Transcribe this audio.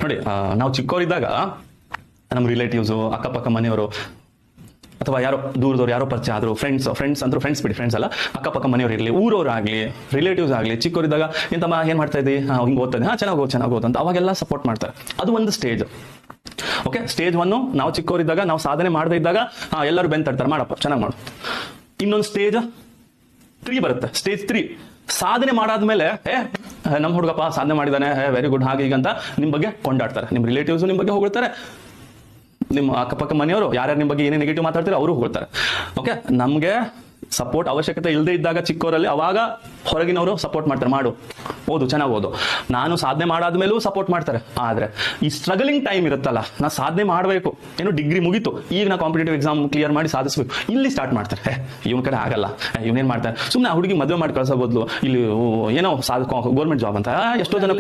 ನೋಡಿ, ನಾವು ಚಿಕ್ಕವರಿದ್ದಾಗ ನಮ್ಮ ರಿಲೇಟಿವ್ಸು, ಅಕ್ಕಪಕ್ಕ ಮನೆಯವರು, ಅಥವಾ ಯಾರೋ ದೂರದವ್ರು ಯಾರೋ ಪರಿಚಯ ಆದ್ರು, ಫ್ರೆಂಡ್ಸ್ ಬಿಡಿ, ಫ್ರೆಂಡ್ಸ್ ಅಲ್ಲ, ಅಕ್ಕಪಕ್ಕ ಮನೆಯವರು ಇರಲಿ, ಊರವ್ರಾಗ್ಲಿ, ರಿಲೇಟಿವ್ಸ್ ಆಗಲಿ, ಚಿಕ್ಕವರಿದ್ದಾಗ ಎಂತಮ್ಮ ಏನ್ ಮಾಡ್ತಾ ಇದ್ದಿ, ಹಿಂಗೆ ಓದ್ತದೆ, ಚೆನ್ನಾಗಿ ಓದ್ ಅಂತ ಅವಾಗೆಲ್ಲ ಸಪೋರ್ಟ್ ಮಾಡ್ತಾರೆ. ಅದು ಒಂದು ಸ್ಟೇಜ್. ಓಕೆ, ಸ್ಟೇಜ್ 1 ನಾವು ಚಿಕ್ಕವರಿದ್ದಾಗ, ನಾವು ಸಾಧನೆ ಮಾಡದೇ ಇದ್ದಾಗ ಎಲ್ಲರೂ ಬೆಂತಾಡ್ತಾರೆ, ಮಾಡಪ್ಪ ಚೆನ್ನಾಗಿ ಮಾಡು. ಇನ್ನೊಂದು ಸ್ಟೇಜ್ 3 ಬರುತ್ತೆ. ಸ್ಟೇಜ್ 3 ಸಾಧನೆ ಮಾಡಾದ್ಮೇಲೆ ನಮ್ಮ ಹುಡುಗಪ್ಪ ಸಾಧನೆ ಮಾಡಿದಾನೆ, ವೆರಿ ಗುಡ್, ಹಾಗೆ ಈಗ ಅಂತ ನಿಮ್ ಬಗ್ಗೆ ಕೊಂಡಾಡ್ತಾರೆ. ನಿಮ್ ರಿಲೇಟಿವ್ಸ್ ನಿಮ್ ಬಗ್ಗೆ ಹೊಗಳ್ತಾರೆ, ನಿಮ್ಮ ಅಕ್ಕಪಕ್ಕ ಮನೆಯವರು ಯಾರ್ಯಾರು ನಿಮ್ಮ ಬಗ್ಗೆ ಏನೇ ನೆಗೆಟಿವ್ ಮಾತಾಡ್ತಾರೆ ಅವರು ಹೋಗ್ತಾರೆ. ಓಕೆ, ನಮಗೆ ಸಪೋರ್ಟ್ ಅವಶ್ಯಕತೆ ಇಲ್ಲದೆ ಇದ್ದಾಗ ಚಿಕ್ಕವರಲ್ಲಿ, ಅವಾಗ ಹೊರಗಿನವರು ಸಪೋರ್ಟ್ ಮಾಡ್ತಾರೆ, ಮಾಡು, ಓದು, ಚೆನ್ನಾಗಿ ಓದು. ನಾನು ಸಾಧನೆ ಮಾಡಾದ್ಮೇಲೂ ಸಪೋರ್ಟ್ ಮಾಡ್ತಾರೆ. ಆದ್ರೆ ಈ ಸ್ಟ್ರಗಲಿಂಗ್ ಟೈಮ್ ಇರುತ್ತಲ್ಲ, ನಾ ಸಾಧನೆ ಮಾಡಬೇಕು, ಏನು ಡಿಗ್ರಿ ಮುಗೀತು, ಈಗ ನಾ ಕಾಂಪಿಟೇಟಿವ್ ಎಕ್ಸಾಮ್ ಕ್ಲಿಯರ್ ಮಾಡಿ ಸಾಧಿಸ್ಬೇಕು, ಇಲ್ಲಿ ಸ್ಟಾರ್ಟ್ ಮಾಡ್ತಾರೆ. ಇವನ್ ಕಡೆ ಆಗಲ್ಲ, ಇವನೇನ್ ಮಾಡ್ತಾರೆ, ಸುಮ್ಮನೆ ಹುಡುಗಿ ಮದುವೆ ಮಾಡಿ ಕಳ್ಸೋ ಬದಲು ಇಲ್ಲಿ ಏನೋ ಗೌರ್ಮೆಂಟ್ ಜಾಬ್ ಅಂತ ಎಷ್ಟೋ ಜನ